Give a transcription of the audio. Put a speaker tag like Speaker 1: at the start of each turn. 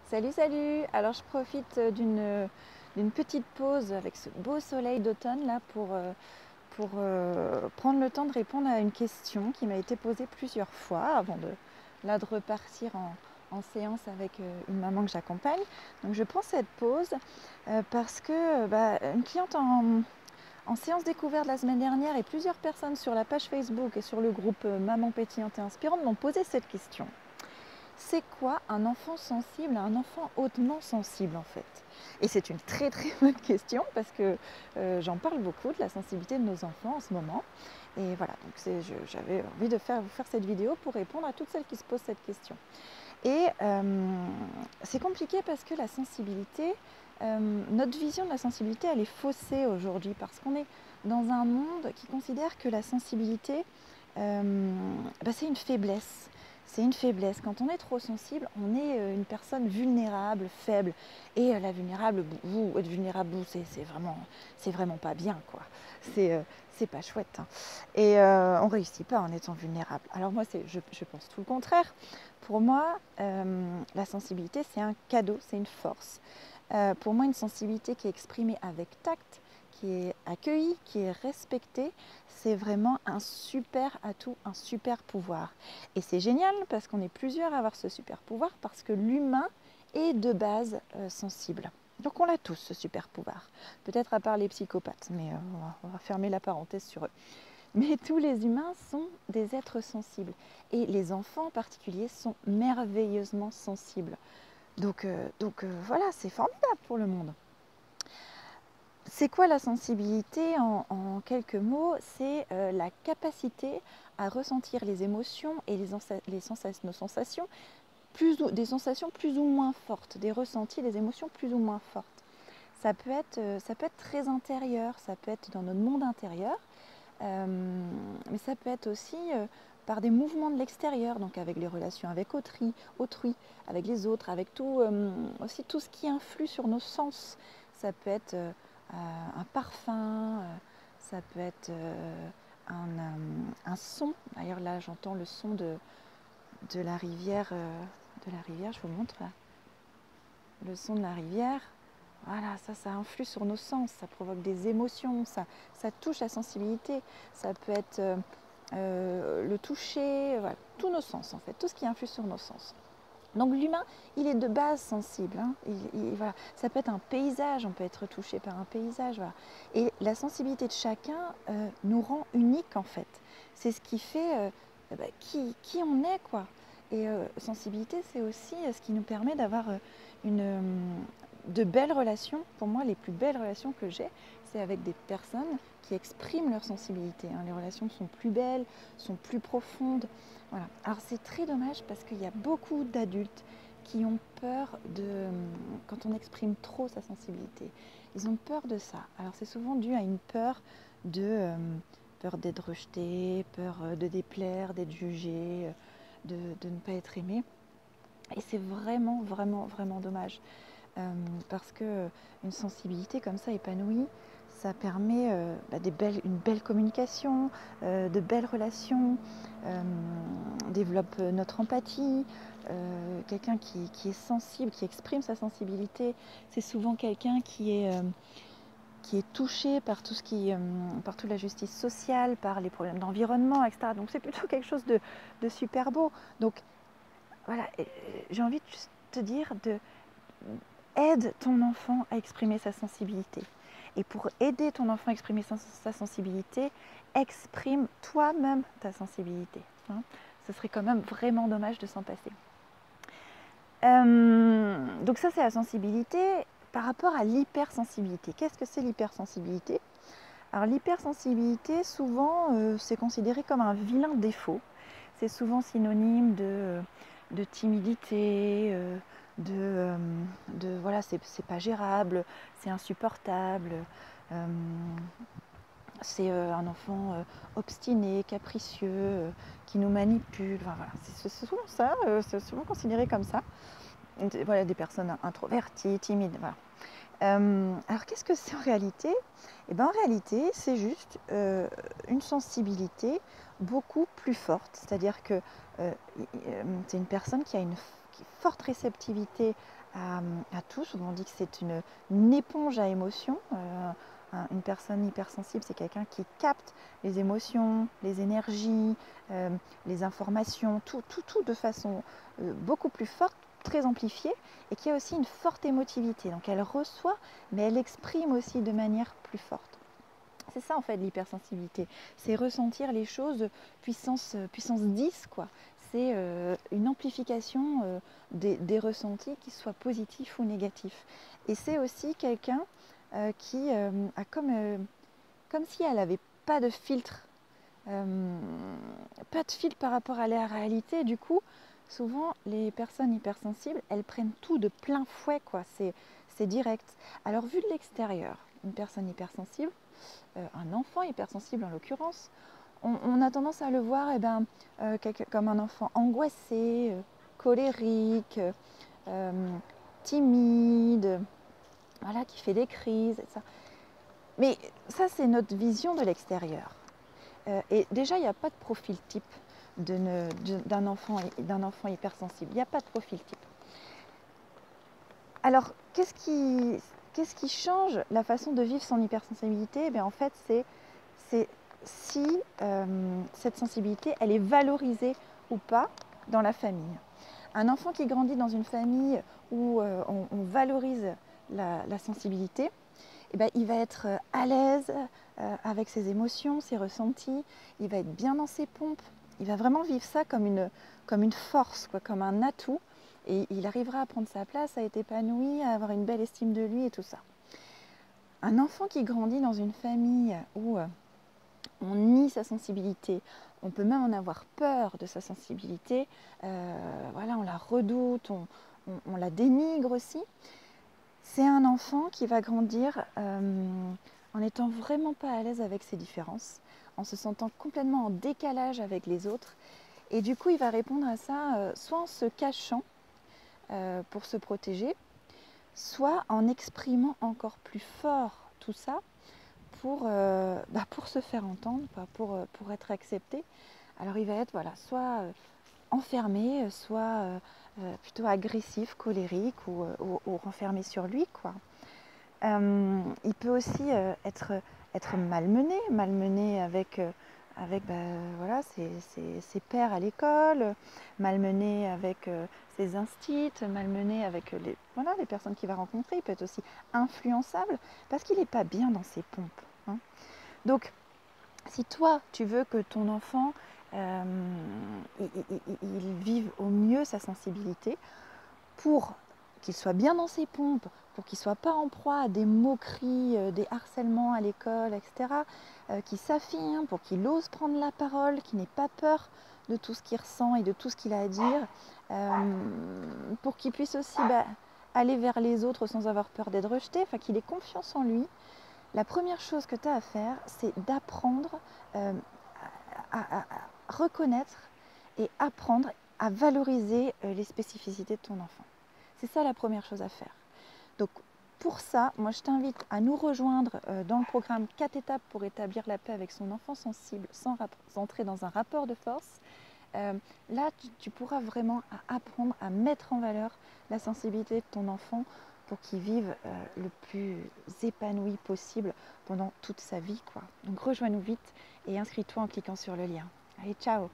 Speaker 1: Salut, salut! Alors je profite d'une petite pause avec ce beau soleil d'automne là pour prendre le temps de répondre à une question qui m'a été posée plusieurs fois avant de repartir en séance avec une maman que j'accompagne. Donc je prends cette pause parce que une cliente en séance découverte la semaine dernière et plusieurs personnes sur la page Facebook et sur le groupe Maman pétillante et inspirante m'ont posé cette question. C'est quoi un enfant sensible, un enfant hautement sensible en fait? Et c'est une très très bonne question parce que j'en parle beaucoup de la sensibilité de nos enfants en ce moment. Et voilà, donc j'avais envie de vous faire cette vidéo pour répondre à toutes celles qui se posent cette question. Et c'est compliqué parce que la sensibilité, notre vision de la sensibilité, elle est faussée aujourd'hui parce qu'on est dans un monde qui considère que la sensibilité, c'est une faiblesse. C'est une faiblesse. Quand on est trop sensible, on est une personne vulnérable, faible. Et être vulnérable, c'est vraiment pas bien, quoi. C'est pas chouette, hein. Et on réussit pas en étant vulnérable. Alors moi, je pense tout le contraire. Pour moi, la sensibilité, c'est un cadeau, c'est une force. Pour moi, une sensibilité qui est exprimée avec tact, qui est accueillie, qui est respectée, c'est vraiment un super atout, un super pouvoir. Et c'est génial parce qu'on est plusieurs à avoir ce super pouvoir parce que l'humain est de base sensible. Donc on a tous ce super pouvoir. Peut-être à part les psychopathes, mais on va fermer la parenthèse sur eux. Mais tous les humains sont des êtres sensibles. Et les enfants en particulier sont merveilleusement sensibles. Donc voilà, c'est formidable pour le monde. C'est quoi la sensibilité en quelques mots? C'est la capacité à ressentir les émotions et nos sensations, des sensations plus ou moins fortes, des ressentis, des émotions plus ou moins fortes. Ça peut être très intérieur, ça peut être dans notre monde intérieur, mais ça peut être aussi par des mouvements de l'extérieur, donc avec les relations avec autrui, avec les autres, avec aussi tout ce qui influe sur nos sens. Ça peut être un parfum, ça peut être un son. D'ailleurs là j'entends le son de la rivière, je vous montre là. Le son de la rivière. Voilà, ça influe sur nos sens, ça provoque des émotions, ça touche la sensibilité, ça peut être le toucher, voilà, tous nos sens en fait, tout ce qui influe sur nos sens. Donc l'humain, il est de base sensible, hein. Voilà. Ça peut être un paysage, on peut être touché par un paysage. Voilà. Et la sensibilité de chacun nous rend unique en fait. C'est ce qui fait qui on est, quoi. Et sensibilité, c'est aussi ce qui nous permet d'avoir de belles relations. Pour moi, les plus belles relations que j'ai, c'est avec des personnes qui expriment leur sensibilité, hein. Les relations sont plus belles, sont plus profondes. Voilà. Alors c'est très dommage parce qu'il y a beaucoup d'adultes qui ont peur quand on exprime trop sa sensibilité. Ils ont peur de ça. Alors c'est souvent dû à une peur peur d'être rejeté, peur de déplaire, d'être jugé, de ne pas être aimé. Et c'est vraiment, vraiment, vraiment dommage. Parce qu'une sensibilité comme ça épanouie, ça permet une belle communication, de belles relations, développe notre empathie. Quelqu'un qui est sensible, qui exprime sa sensibilité, c'est souvent quelqu'un qui est touché par par toute la justice sociale, par les problèmes d'environnement, etc. Donc c'est plutôt quelque chose de super beau. Donc voilà, j'ai envie de juste te dire aide ton enfant à exprimer sa sensibilité. Et pour aider ton enfant à exprimer sa sensibilité, exprime toi-même ta sensibilité, hein. Ce serait quand même vraiment dommage de s'en passer. Donc ça, c'est la sensibilité. Par rapport à l'hypersensibilité, qu'est-ce que c'est l'hypersensibilité? Alors l'hypersensibilité, souvent, c'est considéré comme un vilain défaut. C'est souvent synonyme de timidité, voilà, c'est pas gérable, c'est insupportable, c'est un enfant obstiné, capricieux, qui nous manipule. Enfin, voilà, c'est souvent ça, c'est souvent considéré comme ça. Voilà, des personnes introverties, timides. Voilà. Alors qu'est-ce que c'est en réalité? Eh bien, en réalité, c'est juste une sensibilité beaucoup plus forte. C'est-à-dire que c'est une personne qui forte réceptivité à tout. Souvent on dit que c'est une éponge à émotions. Une personne hypersensible, c'est quelqu'un qui capte les émotions, les énergies, les informations, tout de façon beaucoup plus forte, très amplifiée, et qui a aussi une forte émotivité. Donc elle reçoit, mais elle exprime aussi de manière plus forte. C'est ça en fait l'hypersensibilité, c'est ressentir les choses puissance 10 quoi. C'est une amplification des ressentis, qu'ils soient positifs ou négatifs. Et c'est aussi quelqu'un qui a comme si elle n'avait pas de filtre, par rapport à la réalité. Du coup, souvent les personnes hypersensibles, elles prennent tout de plein fouet, quoi. C'est direct. Alors vu de l'extérieur, une personne hypersensible, un enfant hypersensible en l'occurrence, on a tendance à le voir comme un enfant angoissé, colérique, timide, voilà, qui fait des crises, etc. Mais ça, c'est notre vision de l'extérieur. Et déjà, il n'y a pas de profil type d'un enfant hypersensible. Il n'y a pas de profil type. Alors, qu'est-ce qui change la façon de vivre son hypersensibilité? En fait, c'est si cette sensibilité, elle est valorisée ou pas dans la famille. Un enfant qui grandit dans une famille où on valorise la sensibilité, il va être à l'aise avec ses émotions, ses ressentis, il va être bien dans ses pompes, il va vraiment vivre ça comme une force, quoi, comme un atout, et il arrivera à prendre sa place, à être épanoui, à avoir une belle estime de lui et tout ça. Un enfant qui grandit dans une famille où on nie sa sensibilité, on peut même en avoir peur de sa sensibilité, voilà, on la redoute, on la dénigre aussi. C'est un enfant qui va grandir en n'étant vraiment pas à l'aise avec ses différences, en se sentant complètement en décalage avec les autres. Et du coup, il va répondre à ça soit en se cachant pour se protéger, soit en exprimant encore plus fort tout ça pour se faire entendre, pour être accepté. Alors il va être soit enfermé, soit plutôt agressif, colérique ou renfermé sur lui, quoi. Il peut aussi être malmené avec voilà, ses pairs à l'école, malmené avec ses instits, malmené avec les personnes qu'il va rencontrer. Il peut être aussi influençable parce qu'il n'est pas bien dans ses pompes, hein. Donc, si toi, tu veux que ton enfant il vive au mieux sa sensibilité, pour qu'il soit bien dans ses pompes, pour qu'il ne soit pas en proie à des moqueries, des harcèlements à l'école, etc., qu'il s'affirme, pour qu'il ose prendre la parole, qu'il n'ait pas peur de tout ce qu'il ressent et de tout ce qu'il a à dire, pour qu'il puisse aussi aller vers les autres sans avoir peur d'être rejeté, enfin qu'il ait confiance en lui. La première chose que tu as à faire, c'est d'apprendre à reconnaître et apprendre à valoriser les spécificités de ton enfant. C'est ça la première chose à faire. Donc pour ça, moi je t'invite à nous rejoindre dans le programme 4 étapes pour établir la paix avec son enfant sensible sans entrer dans un rapport de force. Là, tu pourras vraiment apprendre à mettre en valeur la sensibilité de ton enfant pour qu'il vive le plus épanoui possible pendant toute sa vie, quoi. Donc rejoins-nous vite et inscris-toi en cliquant sur le lien. Allez, ciao!